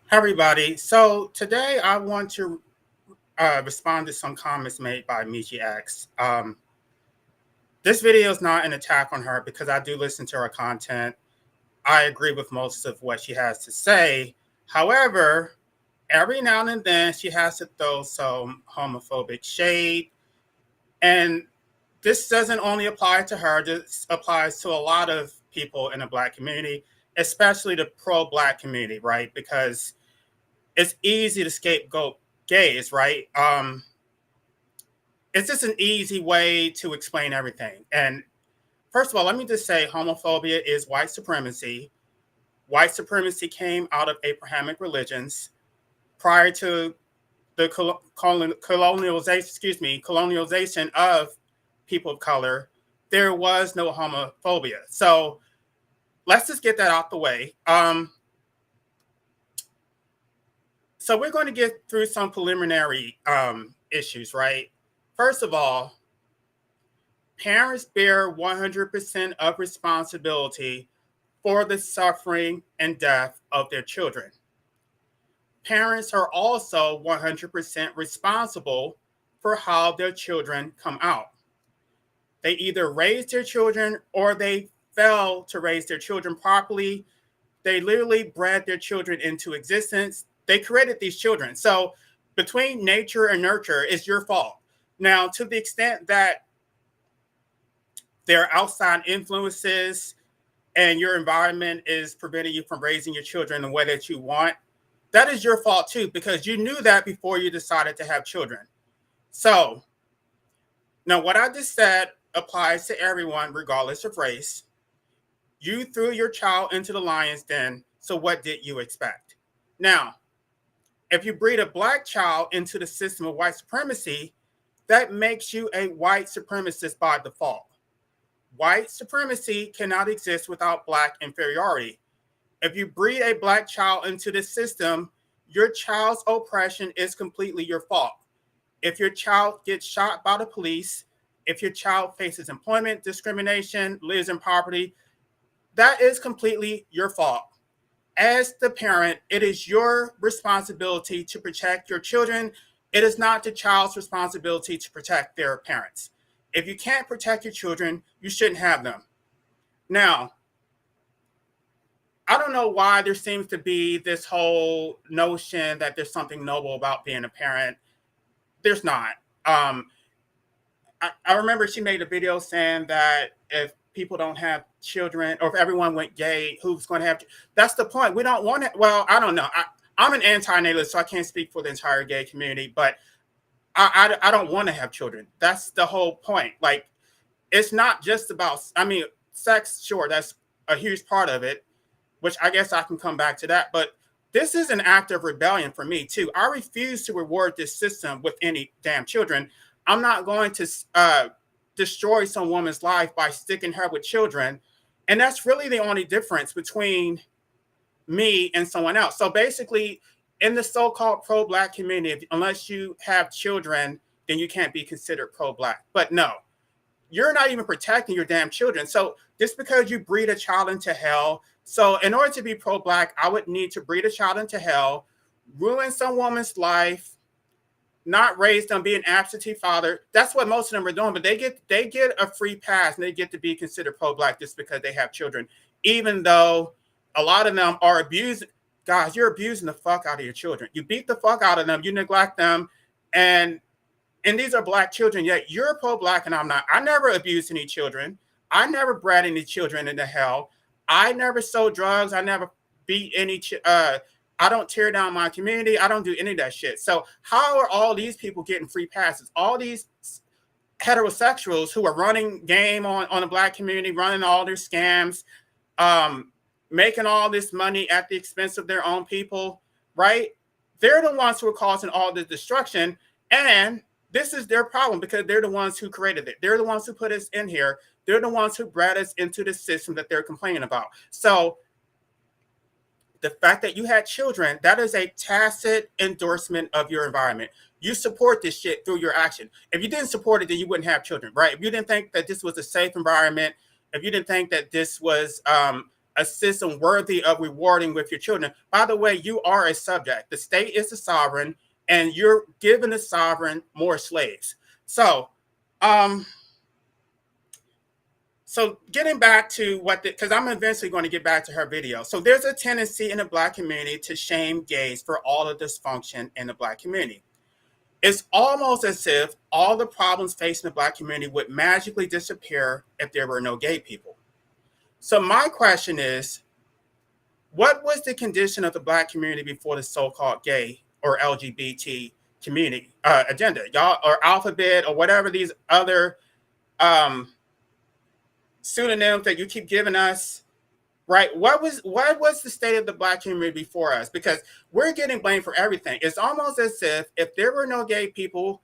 Hi, everybody. So today I want to respond to some comments made by Mechee X. This video is not an attack on her because I do listen to her content. I agree with most of what she has to say. However, every now and then she has to throw some homophobic shade. And this doesn't only apply to her, this applies to a lot of people in the Black community, especially the pro Black community, right? Because it's easy to scapegoat gays, right? It's just an easy way to explain everything. And first of all, let me just say homophobia is white supremacy. White supremacy came out of Abrahamic religions prior to the colonialization of people of color. There was no homophobia. So let's just get that out the way. So we're going to get through some preliminary issues, right? First of all, parents bear 100% of responsibility for the suffering and death of their children. Parents are also 100% responsible for how their children come out. They either raise their children or they fail to raise their children properly. They literally bred their children into existence. They created these children. So between nature and nurture is your fault. Now, to the extent that there are outside influences and your environment is preventing you from raising your children the way that you want, that is your fault too, because you knew that before you decided to have children. So now what I just said applies to everyone, regardless of race. You threw your child into the lion's den, so what did you expect? Now, if you breed a Black child into the system of white supremacy, that makes you a white supremacist by default. White supremacy cannot exist without Black inferiority. If you breed a Black child into the system, your child's oppression is completely your fault. If your child gets shot by the police, if your child faces employment discrimination, lives in poverty, that is completely your fault. As the parent, it is your responsibility to protect your children. It is not the child's responsibility to protect their parents. If you can't protect your children, you shouldn't have them. Now, I don't know why there seems to be this whole notion that there's something noble about being a parent. There's not. Um, I remember she made a video saying that if people don't have children or if everyone went gay, who's going to have? That's the point. We don't want it. Well, I don't know. I'm an anti-natalist, so I can't speak for the entire gay community, but I don't want to have children. That's the whole point. Like, it's not just about, I mean, sex, sure, that's a huge part of it, which I guess I can come back to that. But this is an act of rebellion for me, too. I refuse to reward this system with any damn children. I'm not going to destroy some woman's life by sticking her with children. And that's really the only difference between me and someone else. So basically, in the so-called pro-Black community, unless you have children, then you can't be considered pro-Black. But no, you're not even protecting your damn children. So just because you breed a child into hell, so in order to be pro-Black, I would need to breed a child into hell, ruin some woman's life, not raise them, be an absentee father. That's what most of them are doing, but they get a free pass and they get to be considered pro-Black just because they have children, even though a lot of them are abusing. Guys, you're abusing the fuck out of your children. You beat the fuck out of them, you neglect them, and these are Black children, yet you're pro-Black and I'm not. I never abused any children. I never bred any children into hell. I never sold drugs. I never beat any I don't tear down my community. I don't do any of that shit. So how are all these people getting free passes? All these heterosexuals who are running game on the Black community, running all their scams, making all this money at the expense of their own people, right? They're the ones who are causing all this destruction. And this is their problem because they're the ones who created it. They're the ones who put us in here. They're the ones who bred us into the system that they're complaining about. So the fact that you had children, that is a tacit endorsement of your environment. You support this shit through your action. If you didn't support it, then you wouldn't have children, right? If you didn't think that this was a safe environment, if you didn't think that this was a system worthy of rewarding with your children. By the way, you are a subject. The state is the sovereign, and you're giving the sovereign more slaves. So, um, so getting back to because I'm eventually going to get back to her video. So there's a tendency in the Black community to shame gays for all the dysfunction in the Black community. It's almost as if all the problems facing the Black community would magically disappear if there were no gay people. So my question is, what was the condition of the Black community before the so-called gay or LGBT community agenda? Y'all, or alphabet, or whatever these other pseudonyms that you keep giving us, right? What was the state of the Black community before us? Because we're getting blamed for everything. It's almost as if there were no gay people,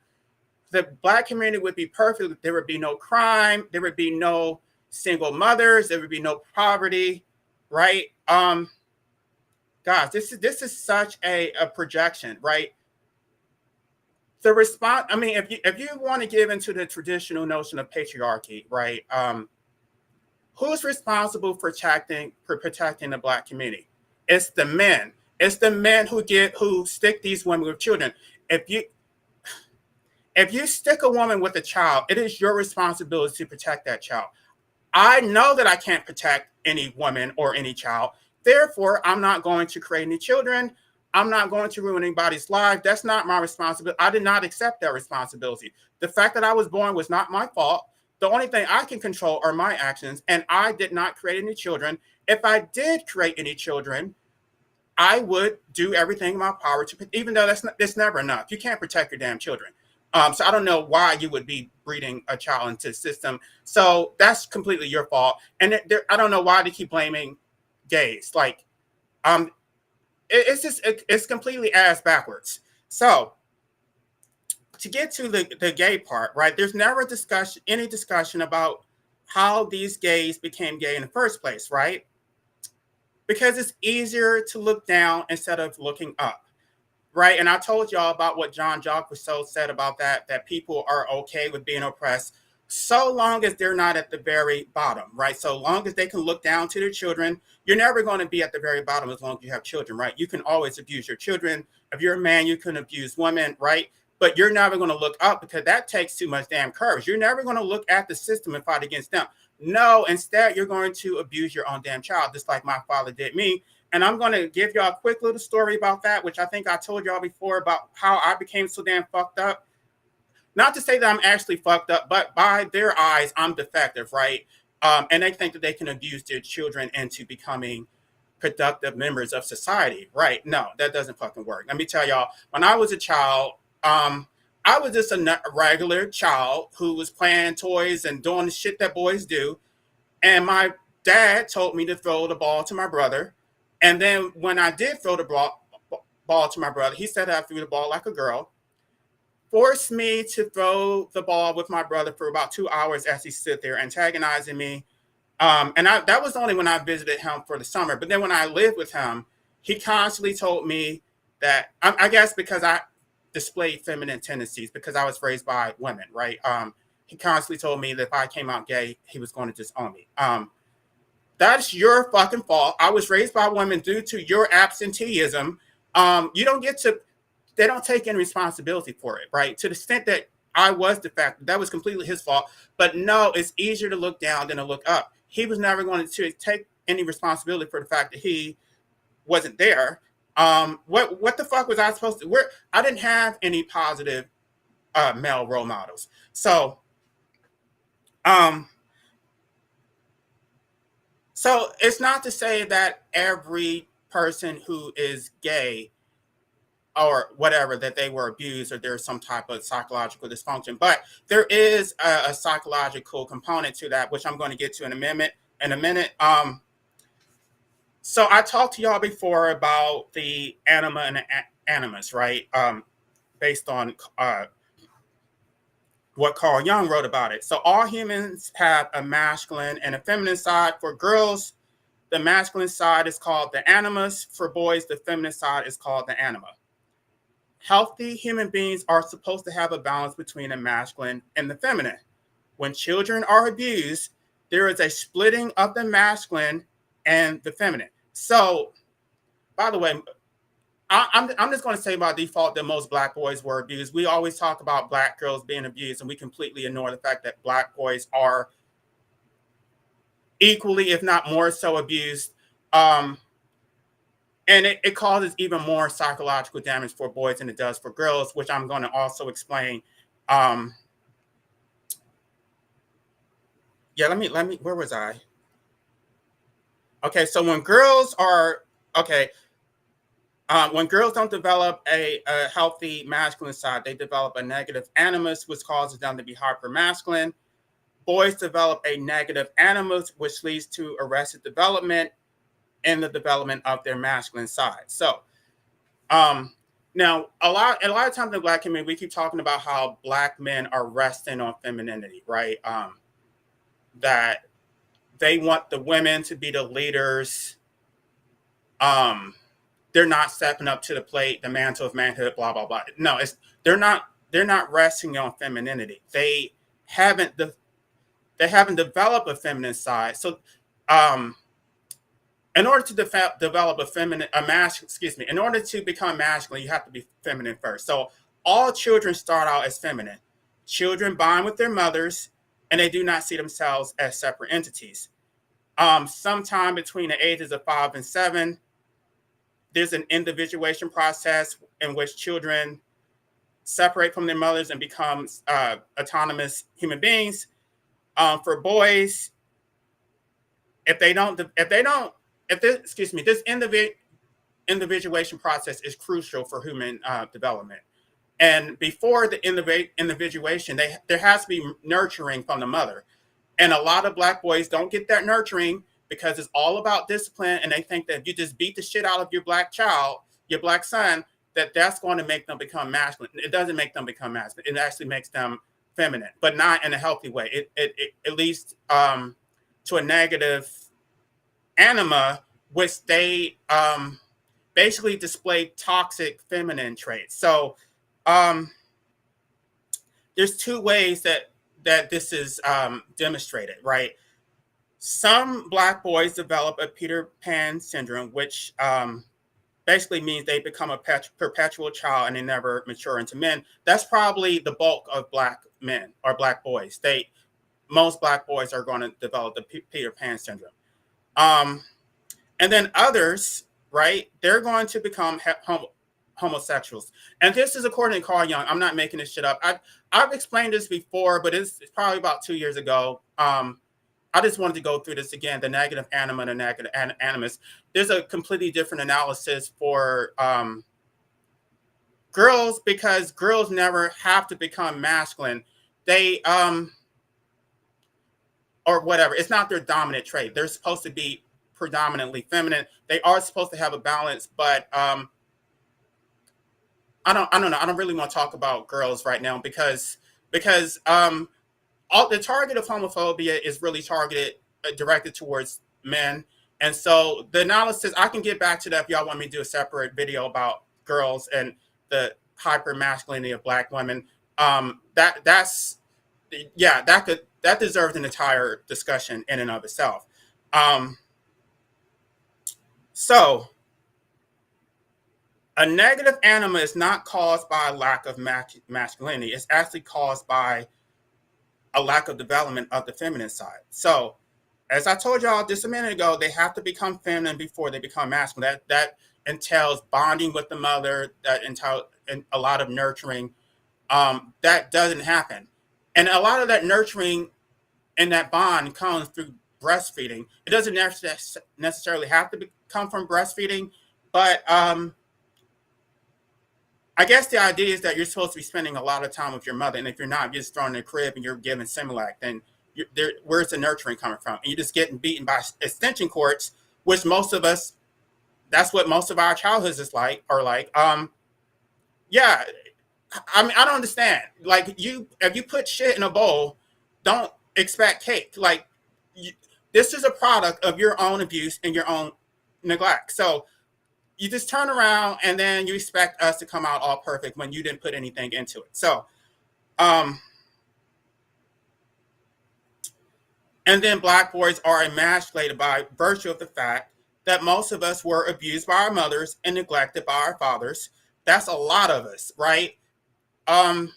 the Black community would be perfect. There would be no crime. There would be no single mothers. There would be no poverty, right? Gosh, this is such a projection, right? The response. I mean, if you want to give into the traditional notion of patriarchy, right? Who's responsible for protecting the Black community? It's the men. It's the men who stick these women with children. If you stick a woman with a child, it is your responsibility to protect that child. I know that I can't protect any woman or any child. Therefore, I'm not going to create any children. I'm not going to ruin anybody's life. That's not my responsibility. I did not accept that responsibility. The fact that I was born was not my fault. The only thing I can control are my actions, and I did not create any children. If I did create any children, I would do everything in my power to, even though that's never enough. You can't protect your damn children. So I don't know why you would be breeding a child into the system. So that's completely your fault. And I don't know why they keep blaming gays. Like, it's completely ass backwards. So to get to the gay part, right? There's never any discussion about how these gays became gay in the first place, right? Because it's easier to look down instead of looking up. Right. And I told y'all about what Jean-Jacques Rousseau said about that people are okay with being oppressed so long as they're not at the very bottom. Right. So long as they can look down to their children, you're never going to be at the very bottom as long as you have children. Right. You can always abuse your children. If you're a man, you can abuse women. Right. But you're never going to look up because that takes too much damn courage. You're never going to look at the system and fight against them. No, instead, you're going to abuse your own damn child, just like my father did me. And I'm going to give y'all a quick little story about that, which I think I told y'all before about how I became so damn fucked up. Not to say that I'm actually fucked up, but by their eyes, I'm defective, right? And they think that they can abuse their children into becoming productive members of society, right? No, that doesn't fucking work. Let me tell y'all, when I was a child, I was just a regular child who was playing toys and doing the shit that boys do. And my dad told me to throw the ball to my brother. And then when I did throw the ball to my brother, he said I threw the ball like a girl, forced me to throw the ball with my brother for about 2 hours as he stood there antagonizing me. And that was only when I visited him for the summer. But then when I lived with him, he constantly told me that, I guess because I displayed feminine tendencies because I was raised by women, right? He constantly told me that if I came out gay, he was going to disown me. That's your fucking fault. I was raised by women due to your absenteeism. You don't get to, they don't take any responsibility for it, right? To the extent that I was defective, that was completely his fault. But no, it's easier to look down than to look up. He was never going to take any responsibility for the fact that he wasn't there. What the fuck was I supposed to? I didn't have any positive male role models. So, so it's not to say that every person who is gay or whatever, that they were abused or there's some type of psychological dysfunction, but there is a psychological component to that, which I'm going to get to in a minute. So I talked to y'all before about the anima and the animus, right? Based on what Carl Jung wrote about it. So all humans have a masculine and a feminine side. For girls, the masculine side is called the animus. For boys, the feminine side is called the anima. Healthy human beings are supposed to have a balance between the masculine and the feminine. When children are abused, there is a splitting of the masculine and the feminine. So, by the way, I'm just going to say by default that most black boys were abused. We always talk about black girls being abused, and we completely ignore the fact that black boys are equally, if not more so, abused. Um, and it causes even more psychological damage for boys than it does for girls, which I'm going to also explain. Um, yeah, let me. Where was I? Okay, so okay, when girls don't develop a healthy masculine side, they develop a negative animus, which causes them to be hyper masculine. Boys develop a negative animus, which leads to arrested development in the development of their masculine side. So, um, now a lot of times in the black community, we keep talking about how black men are resting on femininity, right? That they want the women to be the leaders. Um, they're not stepping up to the plate, the mantle of manhood, blah blah blah. No, it's they're not resting on femininity. Haven't de- they haven't developed a feminine side. So, um, in order to develop in order to become masculine, you have to be feminine first. So all children start out as feminine. Children bond with their mothers, and they do not see themselves as separate entities. Sometime between the ages of 5 and 7, there's an individuation process in which children separate from their mothers and become autonomous human beings. For boys, if they don't, if they don't, if this, excuse me, this individuation process is crucial for human development. And before the individuation, there has to be nurturing from the mother. And a lot of black boys don't get that nurturing because it's all about discipline, and they think that if you just beat the shit out of your black child, your black son, that's going to make them become masculine. It doesn't make them become masculine. It actually makes them feminine, but not in a healthy way. It leads to a negative anima, which they basically display toxic feminine traits. So um, there's two ways that this is demonstrated, right? Some black boys develop a Peter Pan syndrome, which basically means they become a perpetual child and they never mature into men. That's probably the bulk of black men or black boys. Most black boys are going to develop the Peter Pan syndrome. Um, and then others, right? They're going to become homosexuals. And this is according to Carl Jung. I'm not making this shit up. I've explained this before, but it's probably about 2 years ago. I just wanted to go through this again, the negative anima and the negative animus. There's a completely different analysis for girls because girls never have to become masculine. They, or whatever, it's not their dominant trait. They're supposed to be predominantly feminine. They are supposed to have a balance, but I don't know. I don't really want to talk about girls right now because all the target of homophobia is really targeted directed towards men. And so the analysis, I can get back to that if y'all want me to do a separate video about girls and the hyper masculinity of black women. That's yeah, that deserves an entire discussion in and of itself. Um, so a negative anima is not caused by a lack of masculinity. It's actually caused by a lack of development of the feminine side. So, as I told y'all just a minute ago, they have to become feminine before they become masculine. That entails bonding with the mother. That entails a lot of nurturing. That doesn't happen, and a lot of that nurturing and that bond comes through breastfeeding. It doesn't necessarily have to come from breastfeeding, but I guess the idea is that you're supposed to be spending a lot of time with your mother, and if you're not, you're just thrown in the crib and you're given Similac, then where's the nurturing coming from? And you're just getting beaten by extension cords, which most of us, that's what most of our childhoods is like, or like. Yeah, I mean, I don't understand. Like if you put shit in a bowl, don't expect cake. Like you, this is a product of your own abuse and your own neglect. So you just turn around and then you expect us to come out all perfect when you didn't put anything into it. So, um, And then black boys are emasculated by virtue of the fact that most of us were abused by our mothers and neglected by our fathers. That's a lot of us, right? Um,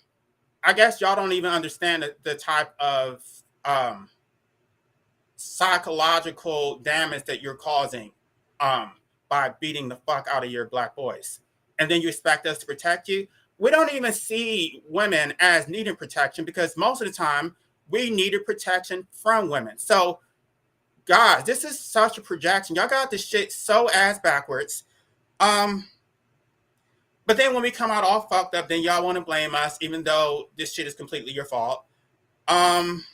I guess y'all don't even understand the type of um, psychological damage that you're causing um, by beating the fuck out of your black boys. And then you expect us to protect you. We don't even see women as needing protection because most of the time we needed protection from women. So, guys, this is such a projection. Y'all got this shit so ass backwards. Um, but then when we come out all fucked up, then y'all want to blame us, even though this shit is completely your fault. Um,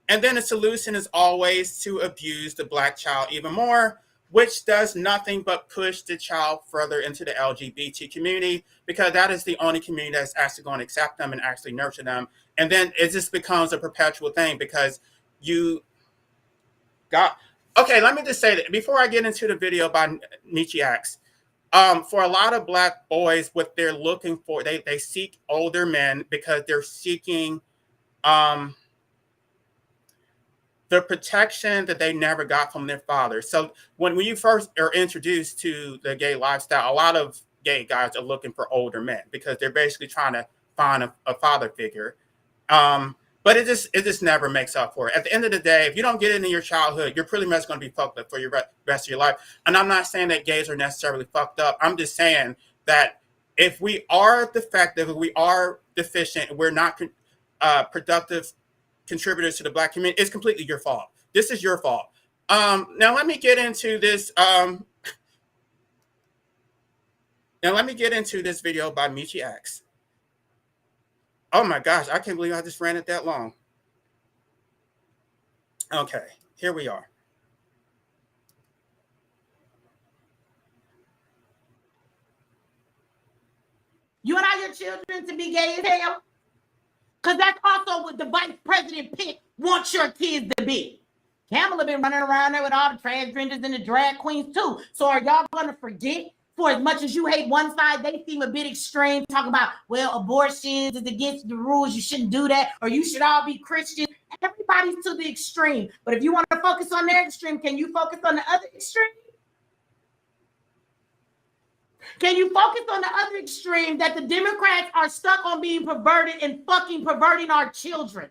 And then the solution is always to abuse the black child even more, which does nothing but push the child further into the LGBT community because that is the only community that's actually going to accept them and actually nurture them. And then it just becomes a perpetual thing because you got. Okay, let me just say that before I get into the video by Mechee X. For a lot of black boys, what they're looking for, they seek older men because they're seeking um, the protection that they never got from their father. So when you first are introduced to the gay lifestyle, a lot of gay guys are looking for older men because they're basically trying to find a father figure. But it just never makes up for it. At the end of the day, if you don't get it in your childhood, you're pretty much going to be fucked up for your rest of your life. And I'm not saying that gays are necessarily fucked up. I'm just saying that if we are defective, if we are deficient, we're not productive contributors to the black community, it's completely your fault. This is your fault. Now let me get into this. Now let me get into this video by Mechee X. Oh my gosh, I can't believe I just ran it that long. Okay, here we are. You allow your children to be gay as hell? Because that's also what the vice president pick wants your kids to be. Kamala been running around there with all the transgenders and the drag queens too. So are y'all going to forget? For as much as you hate one side, they seem a bit extreme. Talk about, well, abortions is against the rules. You shouldn't do that. Or you should all be Christian. Everybody's to the extreme. But if you want to focus on their extreme, can you focus on the other extreme? Can you focus on the other extreme that the Democrats are stuck on being perverted and fucking perverting our children?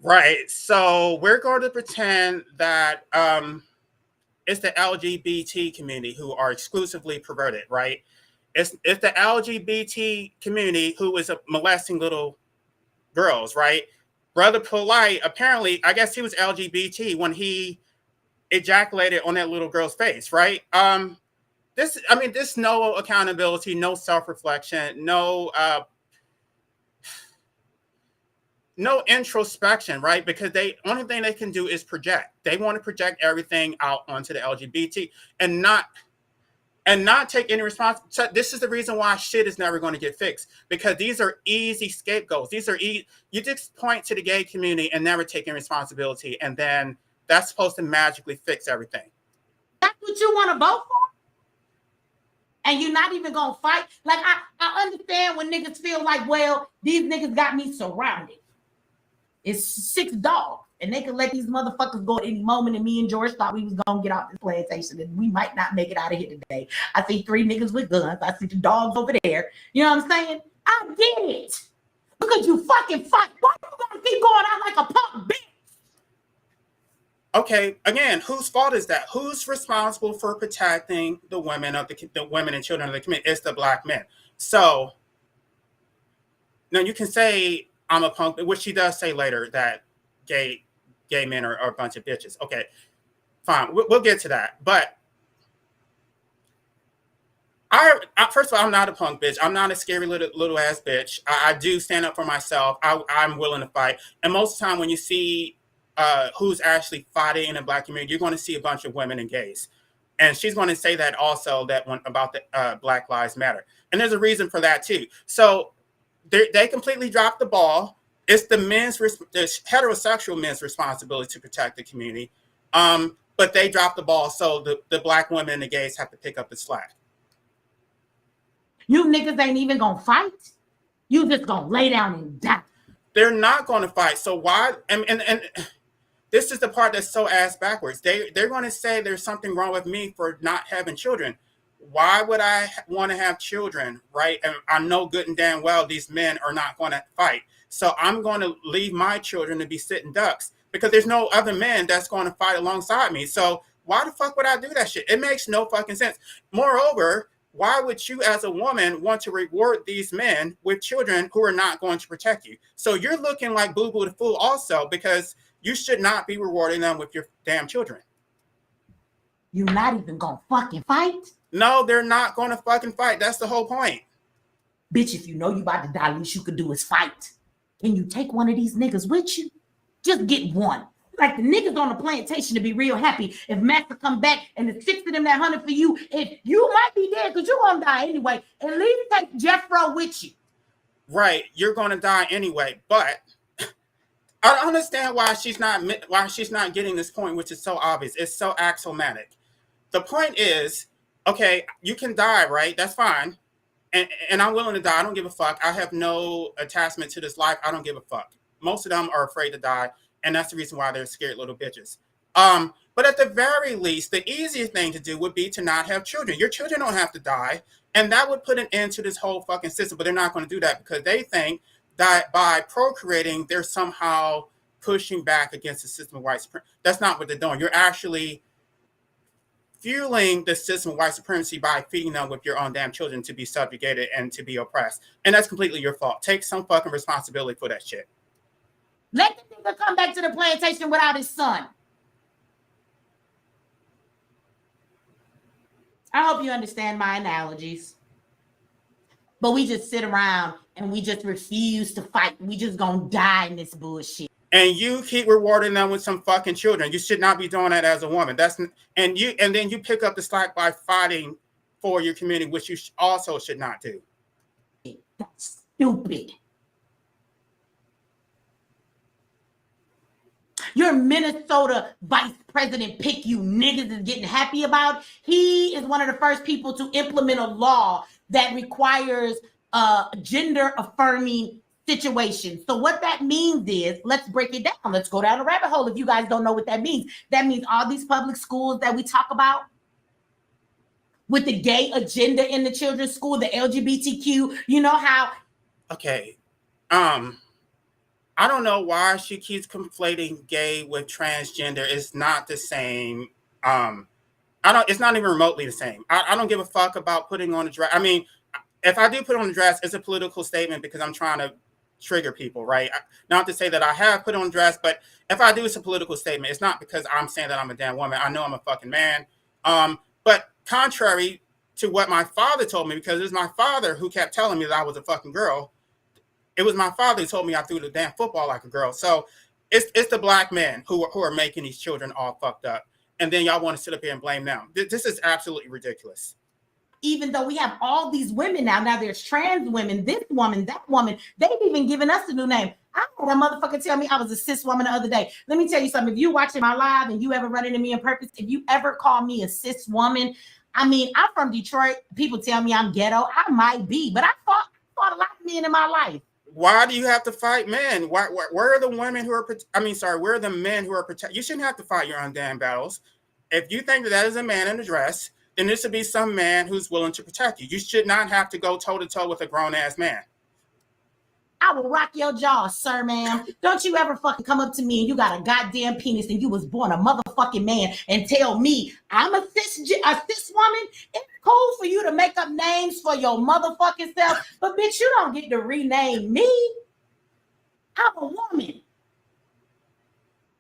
Right. So we're going to pretend that it's the LGBT community who are exclusively perverted, right? It's the LGBT community who is molesting little girls, right? Brother Polite, apparently, I guess he was LGBT when he ejaculated on that little girl's face, right? There's no accountability, no self-reflection, no introspection, right? Because only thing they can do is project. They want to project everything out onto the LGBT and not take any responsibility. So this is the reason why shit is never going to get fixed, because these are easy scapegoats. You just point to the gay community and never take any responsibility, and then that's supposed to magically fix everything. That's what you want to vote for? And you're not even going to fight? Like, I understand when niggas feel like, well, these niggas got me surrounded. It's 6 dogs, and they can let these motherfuckers go at any moment. And me and George thought we was gonna get off this plantation, and we might not make it out of here today. I see 3 niggas with guns. I see the dogs over there. You know what I'm saying? I get it because you fucking fight. Why you gonna keep going out like a punk bitch? Okay, again, whose fault is that? Who's responsible for protecting the women the women and children of the community? It's the black men. So now you can say I'm a punk, which she does say later that gay men are a bunch of bitches. Okay, fine, we'll get to that. But I first of all, I'm not a punk bitch. I'm not a scary little ass bitch. I do stand up for myself. I'm willing to fight. And most of the time, when you see who's actually fighting in the black community, you're going to see a bunch of women and gays. And she's going to say that also about the Black Lives Matter. And there's a reason for that too. So they completely dropped the ball. It's the heterosexual men's responsibility to protect the community. But they dropped the ball, so the black women and the gays have to pick up the slack. You niggas ain't even gonna fight. You just gonna lay down and die. They're not going to fight. So why? And This is the part that's so ass backwards. They're going to say there's something wrong with me for not having children. Why would I want to have children, right? And I know good and damn well these men are not going to fight. So I'm going to leave my children to be sitting ducks because there's no other men that's going to fight alongside me. So why the fuck would I do that shit? It makes no fucking sense. Moreover, why would you as a woman want to reward these men with children who are not going to protect you? So you're looking like Boo Boo the Fool also, because you should not be rewarding them with your damn children. You're not even gonna fucking fight? No, they're not gonna fucking fight. That's the whole point. Bitch, if you know you about to die, least you could do is fight. Can you take one of these niggas with you? Just get one. Like the niggas on the plantation to be real happy if Master come back and the 6 of them that hunted for you, if you might be dead because you're gonna die anyway, at least take Jeffro with you. Right, you're gonna die anyway, but I don't understand why she's not getting this point, which is so obvious. It's so axiomatic. The point is, okay, you can die, right? That's fine. And I'm willing to die. I don't give a fuck. I have no attachment to this life. I don't give a fuck. Most of them are afraid to die, and that's the reason why they're scared little bitches. But at the very least, the easiest thing to do would be to not have children. Your children don't have to die, and that would put an end to this whole fucking system. But they're not going to do that because they think that by procreating, they're somehow pushing back against the system of white supremacy. That's not what they're doing. You're actually fueling the system of white supremacy by feeding them with your own damn children to be subjugated and to be oppressed. And that's completely your fault. Take some fucking responsibility for that shit. Let the nigga come back to the plantation without his son. I hope you understand my analogies. But we just sit around and we just refuse to fight. We just gonna die in this bullshit. And you keep rewarding them with some fucking children. You should not be doing that as a woman. And then you pick up the slack by fighting for your community, which you also should not do. That's stupid. Your Minnesota vice president pick you niggas is getting happy about. He is one of the first people to implement a law that requires gender affirming situation. So what that means is, let's break it down. Let's go down a rabbit hole if you guys don't know what that means. That means all these public schools that we talk about with the gay agenda in the children's school, the LGBTQ, you know how... Okay. I don't know why she keeps conflating gay with transgender. It's not the same. It's not even remotely the same. I don't give a fuck about putting on a dress. I mean, if I do put on a dress, it's a political statement because I'm trying to trigger people, right? Not to say that I have put on a dress, but if I do, it's a political statement. It's not because I'm saying that I'm a damn woman. I know I'm a fucking man. But contrary to what my father told me, because it was my father who kept telling me that I was a fucking girl. It was my father who told me I threw the damn football like a girl. So it's the black men who are making these children all fucked up. And then y'all want to sit up here and blame them. This is absolutely ridiculous. Even though we have all these women now there's trans women, this woman, that woman, they've even given us a new name. I had a motherfucker tell me I was a cis woman the other day. Let me tell you something. If you watching my live and you ever run into me on purpose, if you ever call me a cis woman, I mean, I'm from Detroit. People tell me I'm ghetto. I might be, but I fought a lot of men in my life. Why do you have to fight men? Where are the women who are, where are the men who are protected? You shouldn't have to fight your own damn battles. If you think that is a man in a dress, then there should be some man who's willing to protect you. You should not have to go toe-to-toe with a grown-ass man. I will rock your jaw, sir, ma'am. Don't you ever fucking come up to me and you got a goddamn penis and you was born a motherfucking man and tell me I'm a cis woman. It's cool for you to make up names for your motherfucking self, but bitch, you don't get to rename me. I'm a woman.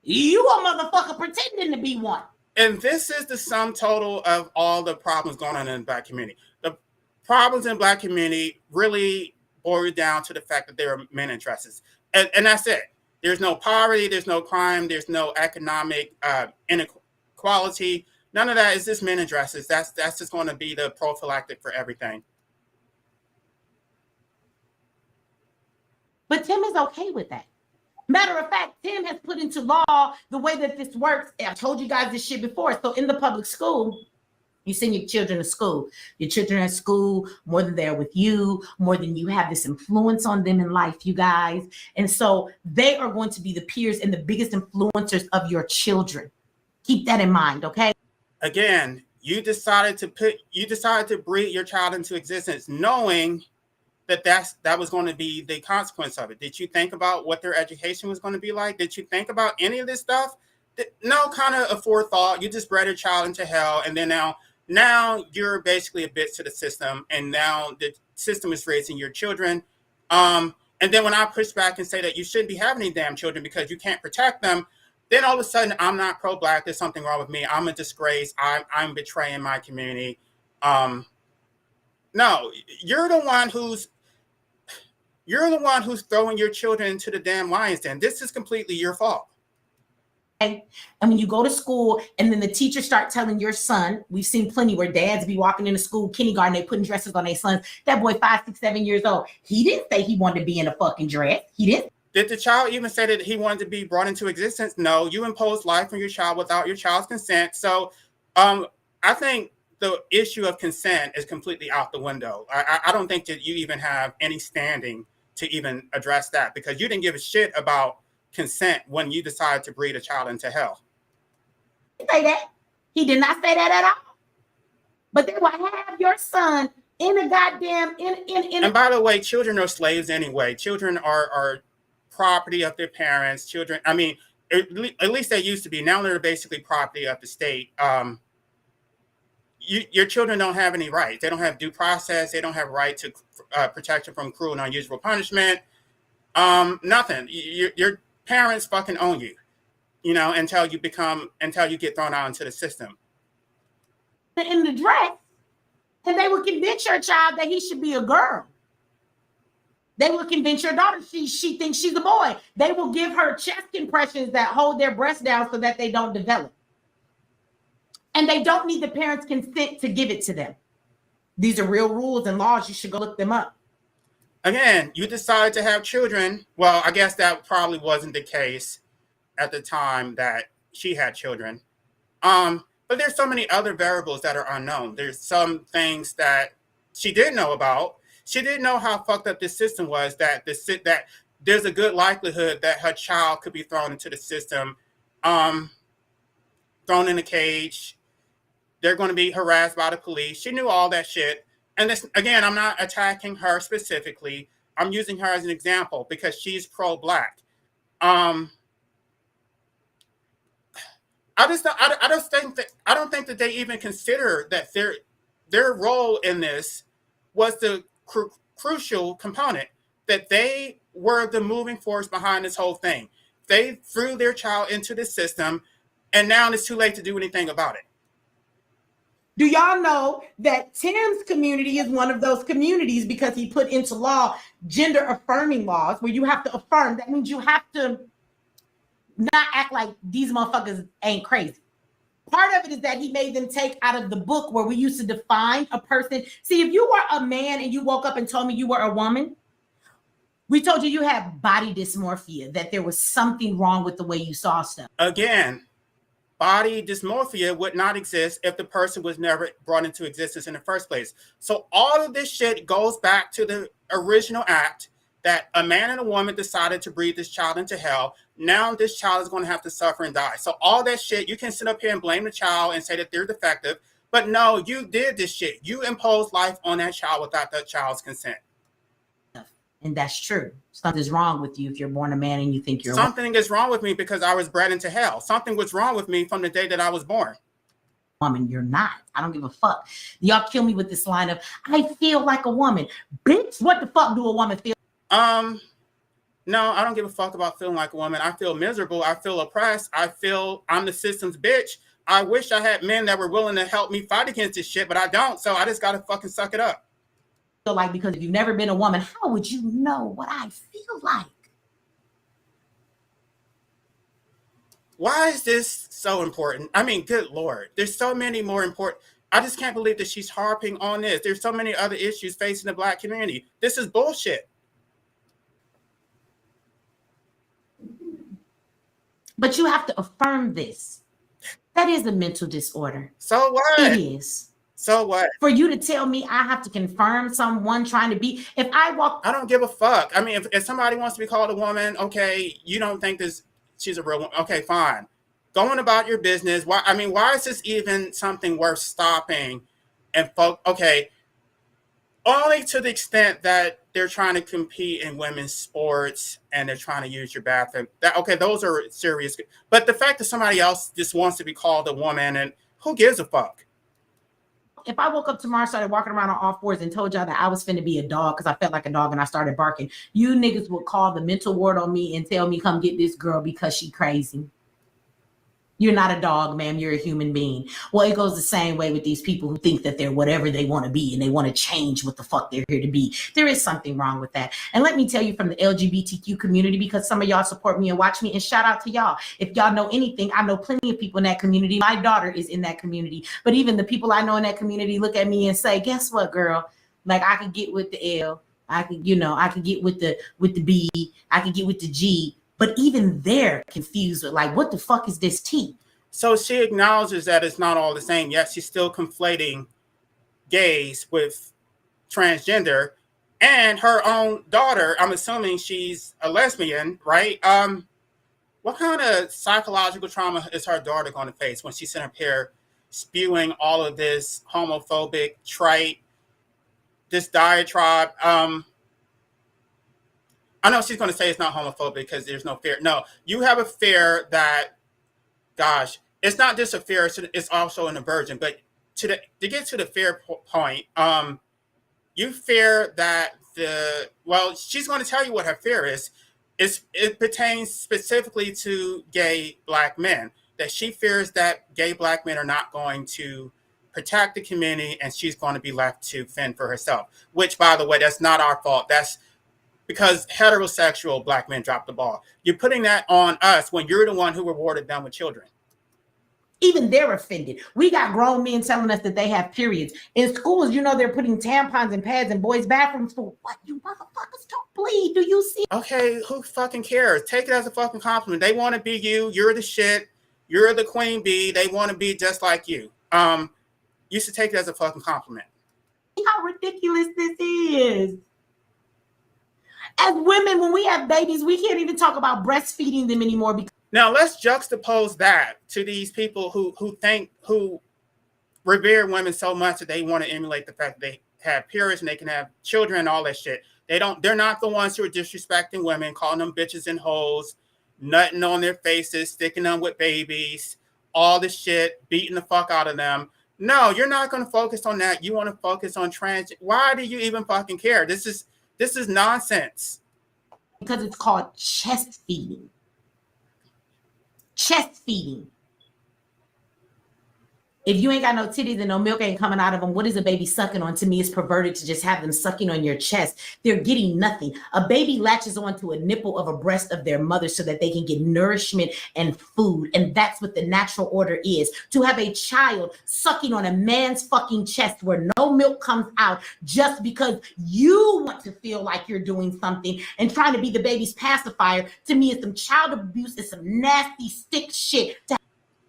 You a motherfucker pretending to be one. And this is the sum total of all the problems going on in the black community. The problems in the black community really boil down to the fact that there are men in dresses. And that's it. There's no poverty, there's no crime, there's no economic inequality. None of that. Is just men in dresses. That's just going to be the prophylactic for everything. But Tim is okay with that. Matter of fact, Tim has put into law the way that this works. I told you guys this shit before. So in the public school, You send your children to school. Your children at school more than they're with you, more than you have this influence on them in life, you guys. And so they are going to be the peers and the biggest influencers of your children. Keep that in mind, okay? Again, you decided to breed your child into existence knowing that was going to be the consequence of it. Did you think about what their education was going to be like? Did you think about any of this stuff? No kind of a forethought. You just bred a child into hell, and then now you're basically a bitch to the system, and now the system is raising your children. And then when I push back and say that you shouldn't be having any damn children because you can't protect them, then all of a sudden I'm not pro-black. There's something wrong with me. I'm a disgrace. I'm betraying my community. No, you're the one who's throwing your children into the damn lion's den. This is completely your fault. And when you go to school and then the teachers start telling your son, we've seen plenty where dads be walking into school, kindergarten, they putting dresses on their sons. That boy 5, 6, 7 years old. He didn't say he wanted to be in a fucking dress. He didn't. Did the child even say that he wanted to be brought into existence? No, you imposed life on your child without your child's consent. So I think the issue of consent is completely out the window. I don't think that you even have any standing to even address that because you didn't give a shit about consent when you decided to breed a child into hell. He didn't say that. He did not say that at all. But they will have your son in a goddamn And by the way, children are slaves anyway. Children are property of their parents. Children, I mean, at least they used to be. Now they're basically property of the state. Your children don't have any rights. They don't have due process. They don't have right to protection from cruel and unusual punishment. Nothing. Your parents fucking own you, until you get thrown out into the system. In the dress, and they will convince your child that he should be a girl. They will convince your daughter she thinks she's a boy. They will give her chest compressions that hold their breasts down so that they don't develop. And they don't need the parents' consent to give it to them. These are real rules and laws. You should go look them up. Again, you decided to have children. Well, I guess that probably wasn't the case at the time that she had children. But there's so many other variables that are unknown. There's some things that she didn't know about. She didn't know how fucked up this system was, that there's a good likelihood that her child could be thrown into the system, thrown in a cage. They're going to be harassed by the police. She knew all that shit. And this, again, I'm not attacking her specifically. I'm using her as an example because she's pro-black. I don't think that they even consider that their role in this was the crucial component, that they were the moving force behind this whole thing. They threw their child into the system, and now it's too late to do anything about it. Do y'all know that Tim's community is one of those communities because he put into law gender affirming laws where you have to affirm. That means you have to not act like these motherfuckers ain't crazy. Part of it is that he made them take out of the book where we used to define a person. See, if you were a man and you woke up and told me you were a woman, we told you had body dysmorphia, that there was something wrong with the way you saw stuff. Again, body dysmorphia would not exist if the person was never brought into existence in the first place. So all of this shit goes back to the original act that a man and a woman decided to breed this child into hell. Now this child is going to have to suffer and die. So all that shit, you can sit up here and blame the child and say that they're defective. But no, you did this shit. You imposed life on that child without that child's consent. And that's true. Something's wrong with you if you're born a man and you think you're something is wrong with me because I was bred into hell. Something was wrong with me from the day that I was born. Woman, you're not. I don't give a fuck. Y'all kill me with this line of, I feel like a woman. Bitch, what the fuck do a woman feel? No, I don't give a fuck about feeling like a woman. I feel miserable. I feel oppressed. I feel I'm the system's bitch. I wish I had men that were willing to help me fight against this shit, but I don't. So I just got to fucking suck it up. Like, because if you've never been a woman, how would you know what I feel like? Why is this so important? I mean, good Lord, there's so many more important. I just can't believe that she's harping on this. There's so many other issues facing the Black community. This is bullshit. But you have to affirm this. That is a mental disorder. So what? It is. So what? For you to tell me I have to confirm someone trying to be, if I walk, I don't give a fuck. I mean, if somebody wants to be called a woman, okay, you don't think this she's a real woman, okay, fine. Going about your business. Why? I mean, why is this even something worth stopping? And okay, only to the extent that they're trying to compete in women's sports and they're trying to use your bathroom. That okay, those are serious. But the fact that somebody else just wants to be called a woman, and who gives a fuck? if I woke up tomorrow, started walking around on all fours and told y'all that I was finna be a dog because I felt like a dog and I started barking, you niggas would call the mental ward on me and tell me come get this girl because she crazy. You're not a dog, ma'am. You're a human being. Well, it goes the same way with these people who think that they're whatever they want to be and they want to change what the fuck they're here to be. There is something wrong with that. And let me tell you from the LGBTQ community, because some of y'all support me and watch me, and shout out to y'all. If y'all know anything, I know plenty of people in that community. My daughter is in that community. But even the people I know in that community look at me and say, guess what, girl? Like I could get with the L. I could get with the B. I could get with the G. But even they're confused with like, what the fuck is this T? So she acknowledges that it's not all the same. Yet she's still conflating gays with transgender, and her own daughter. I'm assuming she's a lesbian, right? What kind of psychological trauma is her daughter going to face when she's up here spewing all of this homophobic trite, this diatribe? I know she's going to say it's not homophobic because there's no fear. No, you have a fear that, gosh, it's not just a fear; it's also an aversion. But to get to the fear point, you fear that she's going to tell you what her fear is. It pertains specifically to gay black men. That she fears that gay black men are not going to protect the community, and she's going to be left to fend for herself. Which, by the way, that's not our fault. That's because heterosexual black men dropped the ball. You're putting that on us when you're the one who rewarded them with children. Even they're offended. We got grown men telling us that they have periods. In schools, they're putting tampons and pads in boys' bathrooms for what? You motherfuckers don't bleed. Do you see? Okay, who fucking cares? Take it as a fucking compliment. They want to be you. You're the shit. You're the queen bee. They want to be just like you. You should take it as a fucking compliment. How ridiculous this is. As women, when we have babies, we can't even talk about breastfeeding them anymore. Now let's juxtapose that to these people who revere women so much that they want to emulate the fact that they have periods and they can have children and all that shit. They're not the ones who are disrespecting women, calling them bitches and hoes, nutting on their faces, sticking them with babies, all this shit, beating the fuck out of them. No, you're not going to focus on that. You want to focus on trans. Why do you even fucking care? This is nonsense. Because it's called chest feeding. Chest feeding. If you ain't got no titties and no milk ain't coming out of them, what is a baby sucking on? To me, it's perverted to just have them sucking on your chest. They're getting nothing. A baby latches onto a nipple of a breast of their mother so that they can get nourishment and food. And that's what the natural order is. To have a child sucking on a man's fucking chest where no milk comes out just because you want to feel like you're doing something and trying to be the baby's pacifier, to me, is some child abuse. It's some nasty stick shit.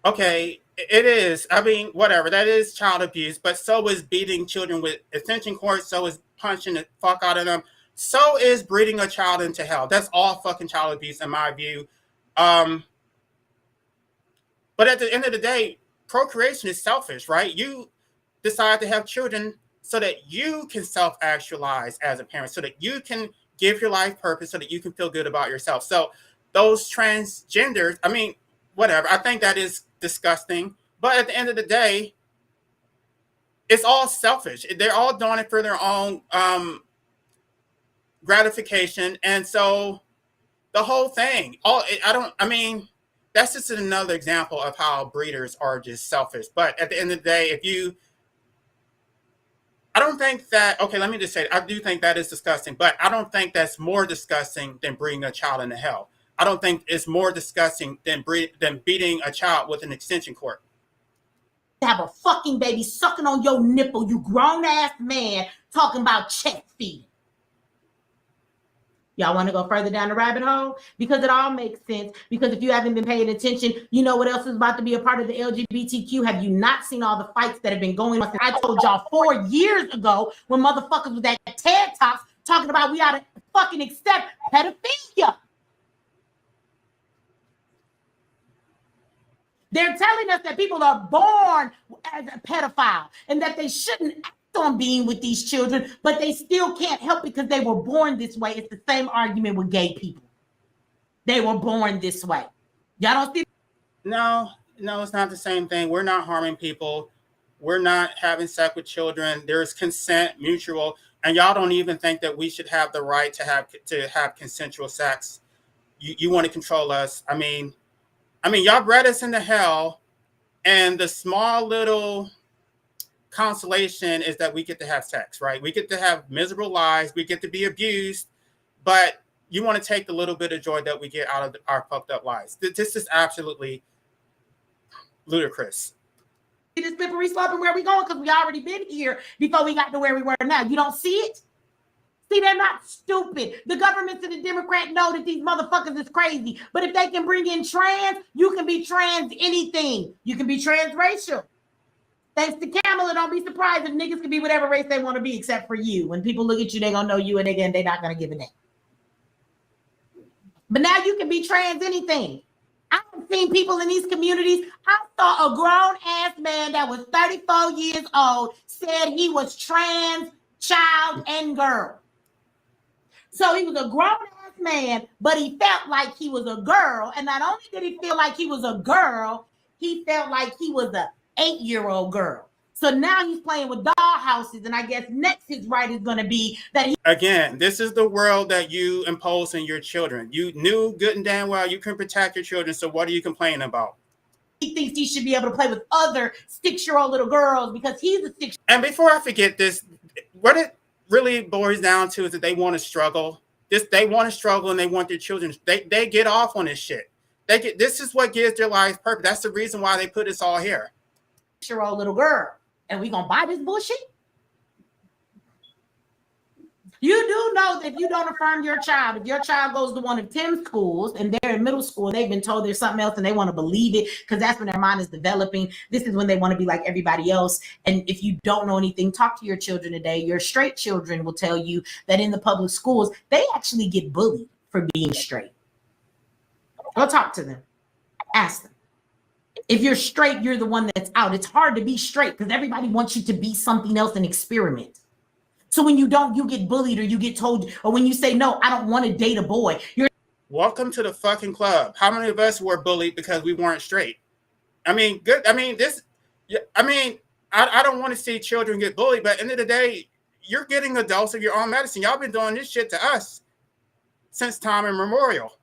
Okay. It is. I mean, whatever. That is child abuse, but so is beating children with extension cords. So is punching the fuck out of them. So is breeding a child into hell. That's all fucking child abuse in my view. But at the end of the day, procreation is selfish, right? You decide to have children so that you can self-actualize as a parent, so that you can give your life purpose, so that you can feel good about yourself. So those transgenders, I mean, whatever. I think that is disgusting. But at the end of the day, it's all selfish. They're all doing it for their own gratification. And so the whole thing, that's just another example of how breeders are just selfish. But at the end of the day, I don't think that, okay, let me just say, I do think that is disgusting, but I don't think that's more disgusting than breeding a child into hell. I don't think it's more disgusting than beating a child with an extension cord. Have a fucking baby sucking on your nipple, you grown ass man talking about chest feeding. Y'all want to go further down the rabbit hole? Because it all makes sense. Because if you haven't been paying attention, you know what else is about to be a part of the LGBTQ? Have you not seen all the fights that have been going on? I told y'all 4 years ago when motherfuckers was at TED Talks talking about we ought to fucking accept pedophilia. They're telling us that people are born as a pedophile and that they shouldn't act on being with these children, but they still can't help because they were born this way. It's the same argument with gay people. They were born this way. Y'all don't see? No, it's not the same thing. We're not harming people. We're not having sex with children. There's consent, mutual, and y'all don't even think that we should have the right to have consensual sex. You want to control us. I mean, y'all bred us into hell, and the small little consolation is that we get to have sex, right? We get to have miserable lives. We get to be abused, but you want to take the little bit of joy that we get out of our fucked up lives. This is absolutely ludicrous. This slippery slope and where we going, because we already been here before we got to where we were now. You don't see it? See, they're not stupid. The governments and the Democrats know that these motherfuckers is crazy. But if they can bring in trans, you can be trans anything. You can be transracial. Thanks to Kamala, don't be surprised if niggas can be whatever race they want to be except for you. When people look at you, they're going to know you, and again, they're not going to give a damn. But now you can be trans anything. I've seen people in these communities. I saw a grown-ass man that was 34 years old said he was trans, child, and girl. So he was a grown-ass man, but he felt like he was a girl. And not only did he feel like he was a girl, he felt like he was an 8-year-old girl. So now he's playing with dollhouses, and I guess next his right is going to be that he... Again, this is the world that you impose on your children. You knew good and damn well you can protect your children, so what are you complaining about? He thinks he should be able to play with other 6-year-old little girls because he's a 6. And before I forget this, what it really boils down to is that they want to struggle. They want to struggle, and they want their children. They get off on this shit. This is what gives their lives purpose. That's the reason why they put us all here. 6-year-old little girl. And we gonna buy this bullshit? You do know that if you don't affirm your child, if your child goes to one of 10 schools and they're in middle school, they've been told there's something else and they want to believe it because that's when their mind is developing. This is when they want to be like everybody else. And if you don't know anything, talk to your children today. Your straight children will tell you that in the public schools, they actually get bullied for being straight. Go talk to them. Ask them. If you're straight, you're the one that's out. It's hard to be straight because everybody wants you to be something else and experiment. So when you don't, you get bullied or you get told, or when you say, no, I don't want to date a boy. Welcome to the fucking club. How many of us were bullied because we weren't straight? I mean, good. I mean, I don't want to see children get bullied, but at the end of the day, you're getting adults of your own medicine. Y'all been doing this shit to us since time immemorial.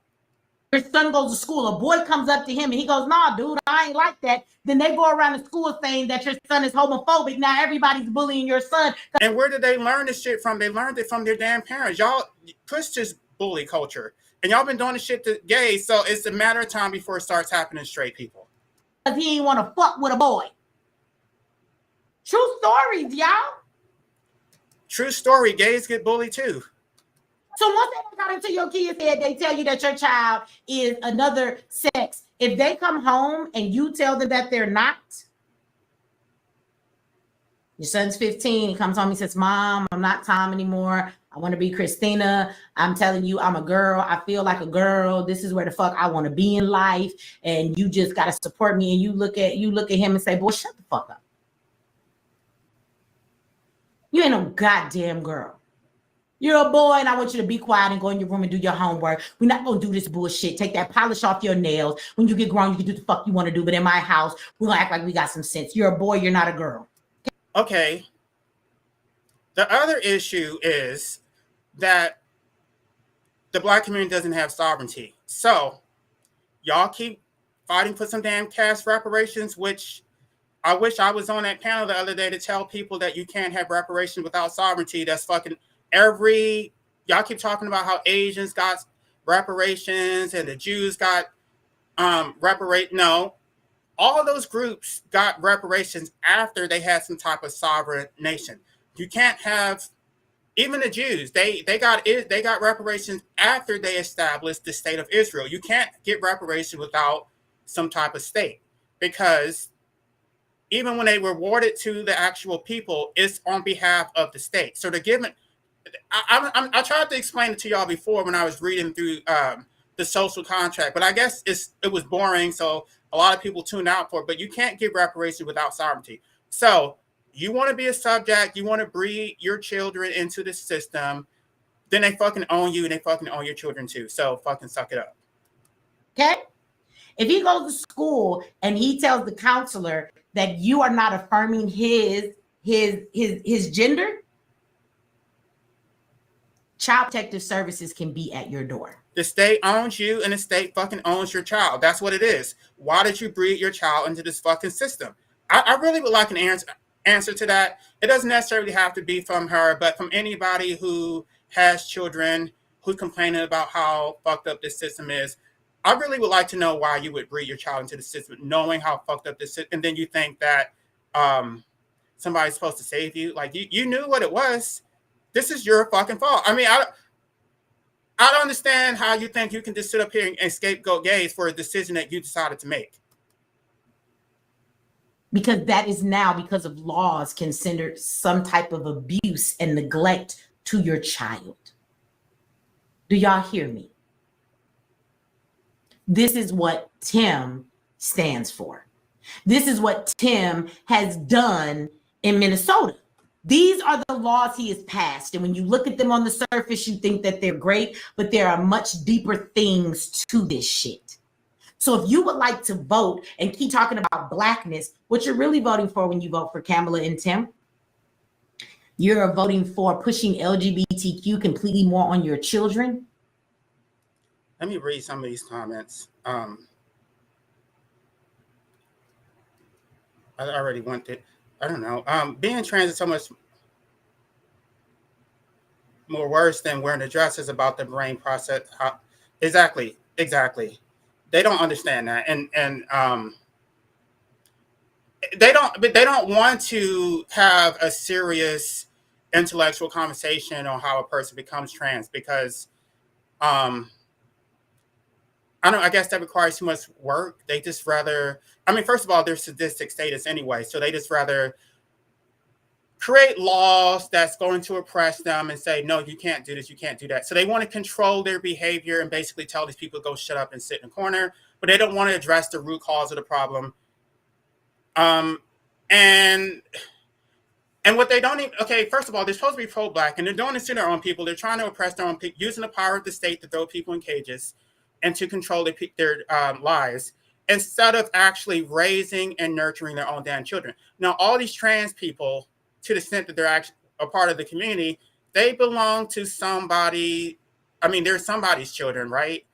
Your son goes to school, a boy comes up to him and he goes, nah, dude, I ain't like that. Then they go around the school saying that your son is homophobic. Now everybody's bullying your son. And where did they learn this shit from? They learned it from their damn parents. Y'all push this bully culture. And y'all been doing this shit to gays, so it's a matter of time before it starts happening to straight people. Because he ain't want to fuck with a boy. True stories, y'all. True story, gays get bullied too. So once they got into your kid's head, they tell you that your child is another sex. If they come home and you tell them that they're not, your son's 15, he comes home, he says, Mom, I'm not Tom anymore. I want to be Christina. I'm telling you, I'm a girl. I feel like a girl. This is where the fuck I want to be in life. And you just got to support me. And you look at him and say, boy, shut the fuck up. You ain't no goddamn girl. You're a boy, and I want you to be quiet and go in your room and do your homework. We're not going to do this bullshit. Take that polish off your nails. When you get grown, you can do the fuck you want to do. But in my house, we're going to act like we got some sense. You're a boy. You're not a girl. Okay. The other issue is that the Black community doesn't have sovereignty. So y'all keep fighting for some damn cash reparations, which I wish I was on that panel the other day to tell people that you can't have reparations without sovereignty. That's fucking... y'all keep talking about how Asians got reparations and the Jews got No, all of those groups got reparations after they had some type of sovereign nation. You can't have Even the Jews, they got reparations after they established the state of Israel. You can't get reparations without some type of state, because even when they rewarded to the actual people, it's on behalf of the state. So they're giving. I tried to explain it to y'all before when I was reading through the social contract, but I guess it was boring, so a lot of people tuned out for it. But you can't give reparations without sovereignty. So you want to be a subject, you want to breed your children into the system, then they fucking own you and they fucking own your children too. So fucking suck it up. Okay? If he goes to school and he tells the counselor that you are not affirming his gender, Child Protective Services can be at your door. The state owns you and the state fucking owns your child. That's what it is. Why did you breed your child into this fucking system? I really would like an answer to that. It doesn't necessarily have to be from her, but from anybody who has children, who's complaining about how fucked up this system is. I really would like to know why you would breed your child into the system, knowing how fucked up this is, and then you think that somebody's supposed to save you. Like, you knew what it was. This is your fucking fault. I mean, I don't understand how you think you can just sit up here and scapegoat gays for a decision that you decided to make. Because that is now, because of laws, considered some type of abuse and neglect to your child. Do y'all hear me? This is what Tim stands for. This is what Tim has done in Minnesota. These are the laws he has passed. And when you look at them on the surface, you think that they're great, but there are much deeper things to this shit. So if you would like to vote and keep talking about blackness, what you're really voting for when you vote for Kamala and Tim, you're voting for pushing LGBTQ completely more on your children. Let me read some of these comments. I already went it. I don't know. Being trans is so much more worse than wearing a dress is about the brain process. Exactly. They don't understand that, and they don't want to have a serious intellectual conversation on how a person becomes trans, because I guess that requires too much work. They just rather, first of all, they're sadistic status anyway, so they just rather create laws that's going to oppress them and say, no, you can't do this, you can't do that. So they want to control their behavior and basically tell these people to go shut up and sit in a corner, but they don't want to address the root cause of the problem. And what they don't even, first of all, they're supposed to be pro-black, and they're doing this to their own people. They're trying to oppress their own people, using the power of the state to throw people in cages and to control their lives, instead of actually raising and nurturing their own damn children. Now, all these trans people, to the extent that they're actually a part of the community, they belong to somebody. They're somebody's children, right?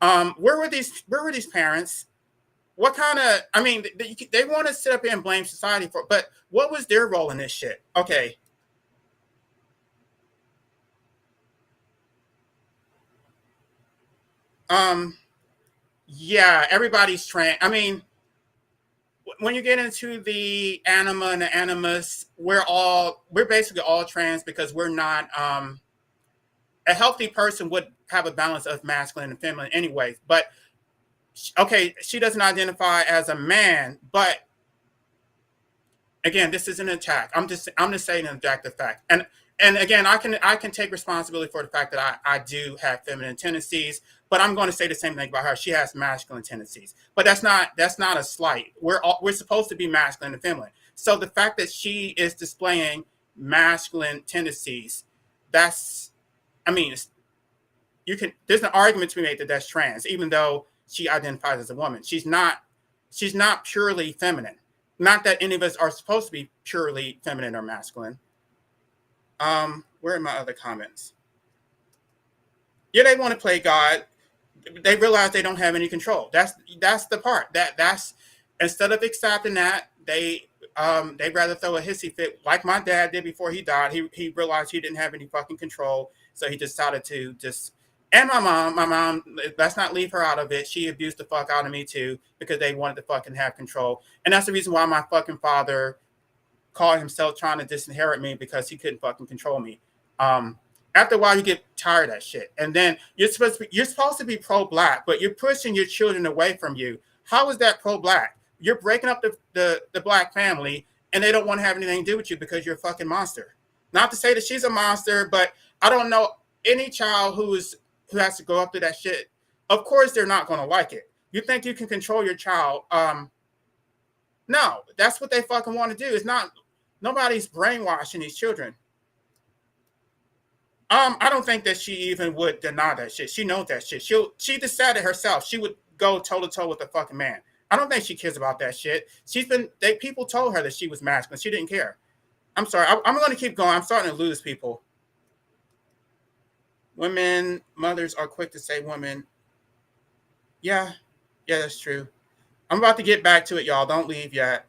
Where were these parents? What kind of, they want to sit up here and blame society for, but what was their role in this shit? Okay. Yeah, everybody's trans. When you get into the anima and the animus, we're basically all trans, because we're not, a healthy person would have a balance of masculine and feminine anyway. But okay, she doesn't identify as a man, but again, this is an attack. I'm just saying an objective fact. And again, I can take responsibility for the fact that I do have feminine tendencies, but I'm going to say the same thing about her. She has masculine tendencies, but that's not a slight. We're supposed to be masculine and feminine. So the fact that she is displaying masculine tendencies, there's an argument to be made that that's trans, even though she identifies as a woman. She's not purely feminine. Not that any of us are supposed to be purely feminine or masculine. Where are my other comments? Yeah, they want to play God. They realize they don't have any control. That's the part. That's instead of accepting that, they rather throw a hissy fit like my dad did before he died. He realized he didn't have any fucking control, so he decided to just. And my mom, let's not leave her out of it. She abused the fuck out of me too, because they wanted to fucking have control. And that's the reason why my fucking father called himself trying to disinherit me, because he couldn't fucking control me. After a while, you get tired of that shit, and then you're supposed to be pro-black, but you're pushing your children away from you. How is that pro-black? You're breaking up the black family, and they don't want to have anything to do with you because you're a fucking monster. Not to say that she's a monster, but I don't know any child who has to go up to that shit. Of course, they're not going to like it. You think you can control your child? No, that's what they fucking want to do. It's not. Nobody's brainwashing these children. I don't think that she even would deny that shit. She knows that shit. She decided herself she would go toe to toe with the fucking man. I don't think she cares about that shit. People told her that she was masculine. She didn't care. I'm sorry. I'm going to keep going. I'm starting to lose people. Women, mothers are quick to say women. Yeah, that's true. I'm about to get back to it, y'all. Don't leave yet.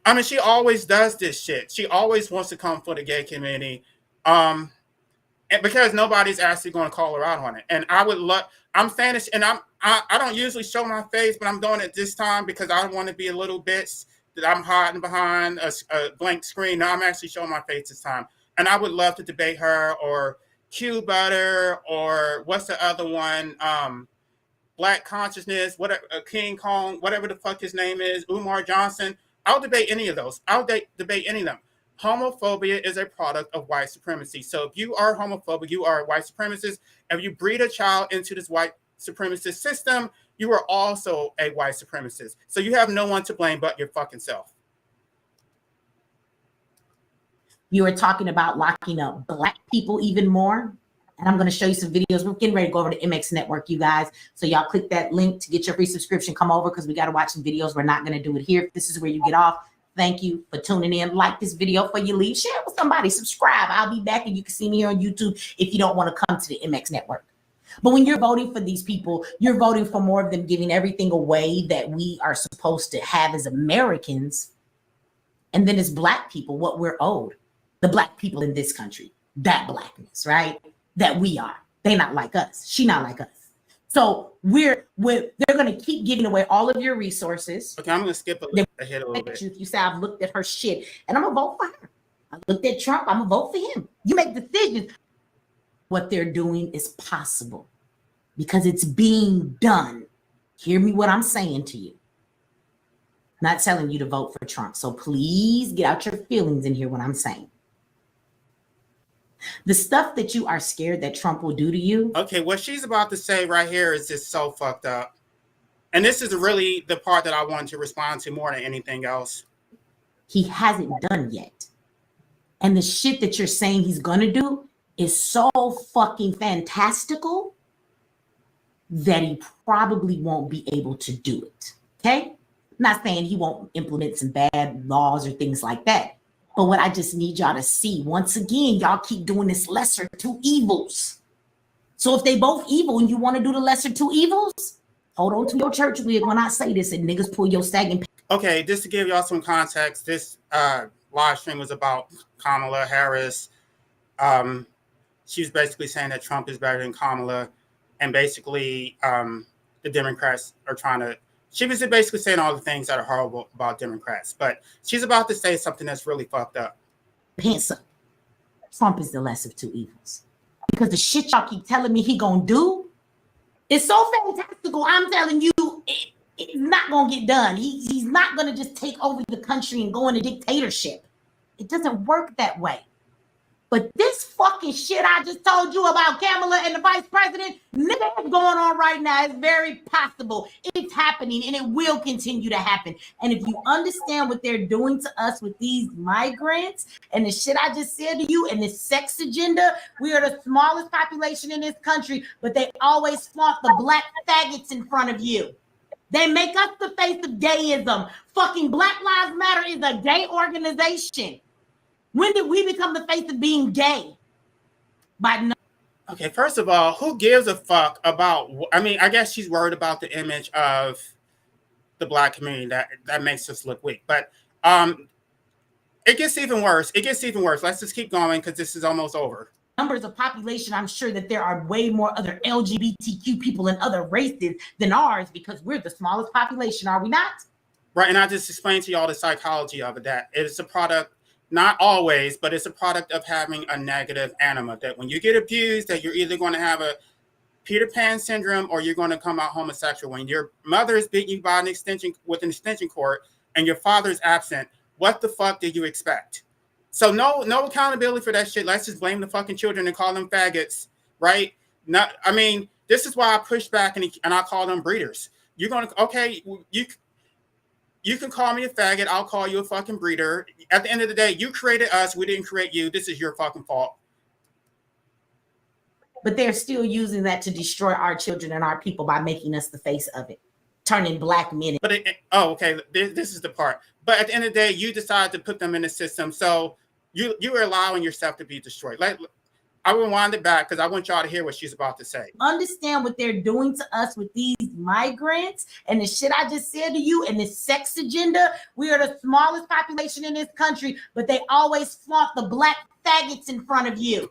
I mean, she always does this shit. She always wants to come for the gay community. And because nobody's actually going to call her out on it. And I would love, I'm saying this, and I don't usually show my face, but I'm doing it this time because I want to be a little bitch that I'm hiding behind a blank screen. Now I'm actually showing my face this time. And I would love to debate her or Q Butter or what's the other one? Black Consciousness, whatever, King Kong, whatever the fuck his name is, Umar Johnson. I'll debate any of those. I'll debate any of them. Homophobia is a product of white supremacy. So if you are homophobic, you are a white supremacist. If you breed a child into this white supremacist system, you are also a white supremacist. So you have no one to blame but your fucking self. You were talking about locking up black people even more. And I'm going to show you some videos. We're getting ready to go over to MX Network, you guys. So y'all click that link to get your free subscription. Come over because we got to watch some videos. We're not going to do it here. If this is where you get off, thank you for tuning in. Like this video before you leave. Share it with somebody. Subscribe. I'll be back and you can see me here on YouTube if you don't want to come to the MX Network. But when you're voting for these people, you're voting for more of them giving everything away that we are supposed to have as Americans. And then as black people, what we're owed. The black people in this country. That blackness, right? That we are. They not like us. She not like us. So they're going to keep giving away all of your resources. Okay, I'm going to skip ahead a little bit. You say, I've looked at her shit and I'm going to vote for her. I looked at Trump. I'm going to vote for him. You make decisions. What they're doing is possible because it's being done. Hear me what I'm saying to you. Not telling you to vote for Trump. So please get out your feelings in here what I'm saying. The stuff that you are scared that Trump will do to you. Okay, what she's about to say right here is just so fucked up. And this is really the part that I wanted to respond to more than anything else. He hasn't done yet. And the shit that you're saying he's going to do is so fucking fantastical that he probably won't be able to do it. Okay? I'm not saying he won't implement some bad laws or things like that. But what I just need y'all to see, once again, y'all keep doing this lesser two evils. So if they both evil and you want to do the lesser two evils, hold on to your church wig when I say this and niggas pull your sagging. Okay, just to give y'all some context, this live stream was about Kamala Harris. She was basically saying that Trump is better than Kamala. And basically, the Democrats are trying to... She was basically saying all the things that are horrible about Democrats, but she's about to say something that's really fucked up. Pants up. Trump is the less of two evils. Because the shit y'all keep telling me he gonna do is so fantastical. I'm telling you, it's not gonna get done. He's not gonna just take over the country and go into dictatorship. It doesn't work that way. But this fucking shit I just told you about Kamala and the vice president, nigga, it's going on right now. It's very possible. It's happening and it will continue to happen. And if you understand what they're doing to us with these migrants and the shit I just said to you and this sex agenda, we are the smallest population in this country, but they always flaunt the black faggots in front of you. They make us the face of gayism. Fucking Black Lives Matter is a gay organization. When did we become the face of being gay? Okay, first of all, who gives a fuck about... I mean, I guess she's worried about the image of the black community. That makes us look weak. But it gets even worse. Let's just keep going because this is almost over. Numbers of population, I'm sure that there are way more other LGBTQ people and other races than ours because we're the smallest population, are we not? right? And I just explained to y'all the psychology of it, that it is a product, not always, but it's a product of having a negative anima, that when you get abused, that you're either going to have a Peter Pan syndrome or you're going to come out homosexual. When your mother is beating you by an extension cord and your father is absent, what the fuck did you expect? So no accountability for that shit. Let's just blame the fucking children and call them faggots, right? Not, I mean, this is why I push back and I call them breeders. You're going to, okay, you can call me a faggot. I'll call you a fucking breeder. At the end of the day, you created us. We didn't create you. This is your fucking fault. But they're still using that to destroy our children and our people by making us the face of it, turning black men. But okay, this is the part. But at the end of the day, you decide to put them in the system, so you are allowing yourself to be destroyed. Like, I will wind it back because I want y'all to hear what she's about to say. Understand what they're doing to us with these migrants and the shit I just said to you and this sex agenda. We are the smallest population in this country, but they always flaunt the black faggots in front of you.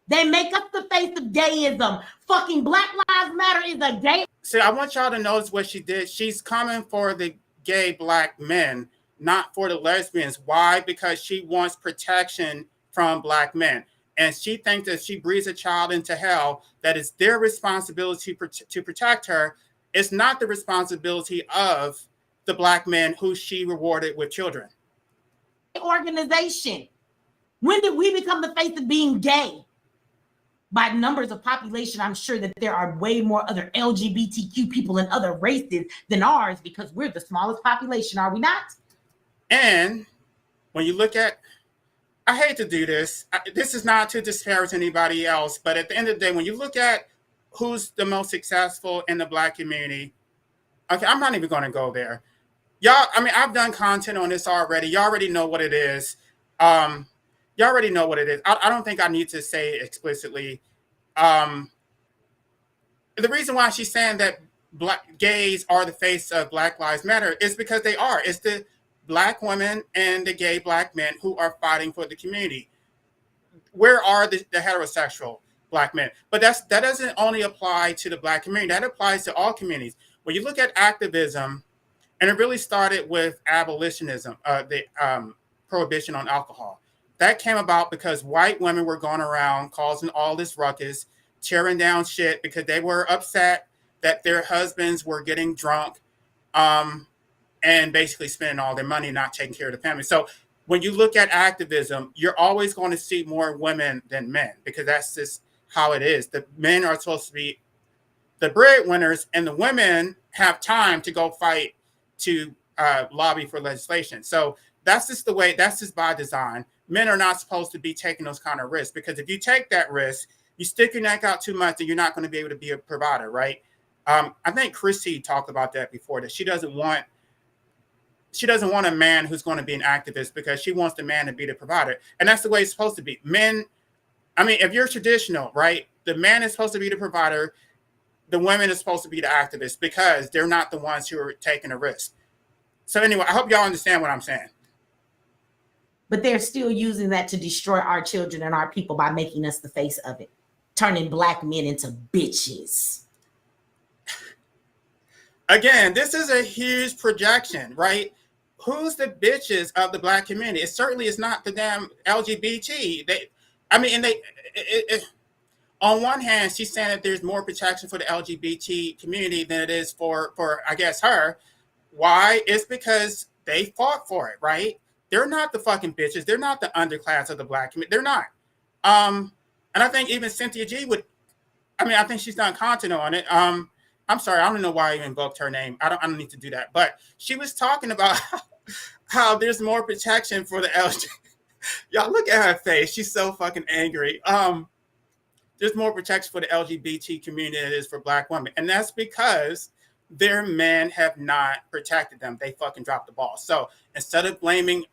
They make us the face of gayism. Fucking Black Lives Matter is a gay. See, I want y'all to notice what she did. She's coming for the gay black men, not for the lesbians. Why? Because she wants protection from black men. And she thinks that she breeds a child into hell, that it's their responsibility to protect her. It's not the responsibility of the black men who she rewarded with children. Organization. When did we become the face of being gay? By numbers of population, I'm sure that there are way more other LGBTQ people and other races than ours because we're the smallest population, are we not? And when you look at, I hate to do this. This is not to disparage anybody else, but at the end of the day, when you look at who's the most successful in the black community, okay, I'm not even going to go there. Y'all, I mean, I've done content on this already. Y'all already know what it is. Y'all already know what it is. I don't think I need to say it explicitly. The reason why she's saying that black gays are the face of Black Lives Matter is because they are. It's the black women and the gay black men who are fighting for the community. Where are the heterosexual black men? But that doesn't only apply to the black community. That applies to all communities. When you look at activism, and it really started with abolitionism, the prohibition on alcohol. That came about because white women were going around causing all this ruckus, tearing down shit because they were upset that their husbands were getting drunk and basically spending all their money not taking care of the family. So when you look at activism, you're always going to see more women than men because that's just how it is. The men are supposed to be the breadwinners and the women have time to go fight to lobby for legislation. So that's just the way, that's just by design. Men are not supposed to be taking those kind of risks because if you take that risk, you stick your neck out too much and you're not going to be able to be a provider, right? I think Chrissy talked about that before, that she doesn't want a man who's going to be an activist because she wants the man to be the provider. And that's the way it's supposed to be. Men, I mean, if you're traditional, right, the man is supposed to be the provider, the women is supposed to be the activists because they're not the ones who are taking a risk. So anyway, I hope y'all understand what I'm saying. But they're still using that to destroy our children and our people by making us the face of it, turning black men into bitches. Again, this is a huge projection, right? Who's the bitches of the black community? It certainly is not the damn LGBT. On one hand, she's saying that there's more protection for the LGBT community than it is for I guess, her. Why? It's because they fought for it, right? They're not the fucking bitches. They're not the underclass of the black community. They're not. And I think even Cynthia G would, I think she's done content on it. I'm sorry, I don't know why I invoked her name. I don't need to do that. But she was talking about how there's more protection for the LGBT. Y'all look at her face. She's so fucking angry. There's more protection for the LGBT community than it is for black women. And that's because their men have not protected them. They fucking dropped the ball. So instead of blaming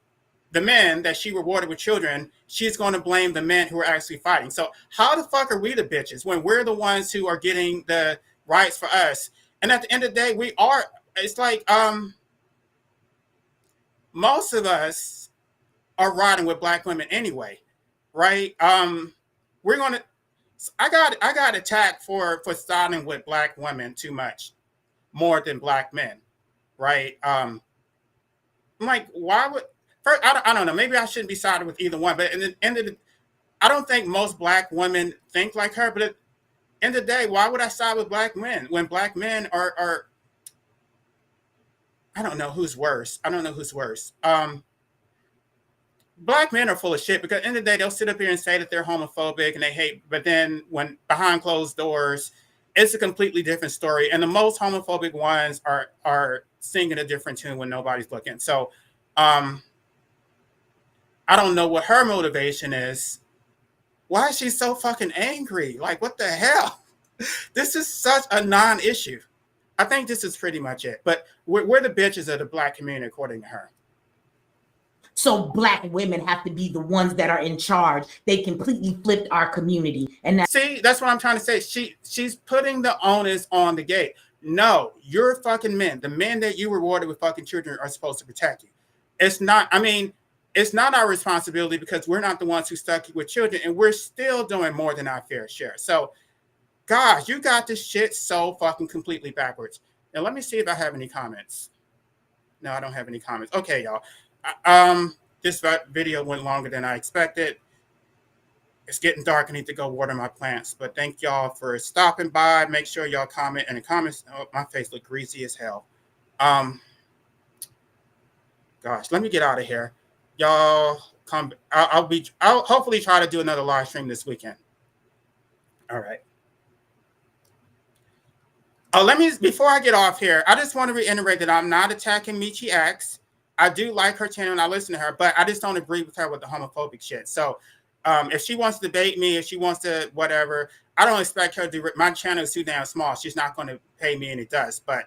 the men that she rewarded with children, she's going to blame the men who are actually fighting. So how the fuck are we the bitches when we're the ones who are getting the rights for us? And at the end of the day, we are, it's like, most of us are riding with black women anyway, right? We're going to, I got attacked for siding with black women too much, more than black men, right? I'm like, why would first? I don't know. Maybe I shouldn't be sided with either one. But in the end of the, I don't think most black women think like her. But at the end of the day, why would I side with black men when black men are I don't know who's worse. I don't know who's worse. Black men are full of shit because at the end of the day, they'll sit up here and say that they're homophobic and they hate, but then when behind closed doors, it's a completely different story. And the most homophobic ones are singing a different tune when nobody's looking. So um, I don't know what her motivation is. Why is she so fucking angry? Like, what the hell? This is such a non-issue. I think this is pretty much it. But we're the bitches of the black community, according to her. So black women have to be the ones that are in charge. They completely flipped our community. And see, that's what I'm trying to say. She's putting the onus on the gate. No, you're fucking men. The men that you rewarded with fucking children are supposed to protect you. It's not, I mean, it's not our responsibility because we're not the ones who stuck with children and we're still doing more than our fair share. So, gosh, you got this shit so fucking completely backwards. Now, let me see if I have any comments. No, I don't have any comments. Okay, y'all. This video went longer than I expected. It's getting dark. I need to go water my plants. But thank y'all for stopping by. Make sure y'all comment in the comments. Oh, my face look greasy as hell. Gosh, let me get out of here. Y'all come. I'll hopefully try to do another live stream this weekend. All right. Before I get off here, I just want to reiterate that I'm not attacking Mechee X. I do like her channel and I listen to her, but I just don't agree with her with the homophobic shit. So if she wants to debate me, if she wants to whatever, I don't expect her to. My channel is too damn small. She's not going to pay me any dust. But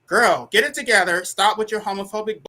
girl, get it together. Stop with your homophobic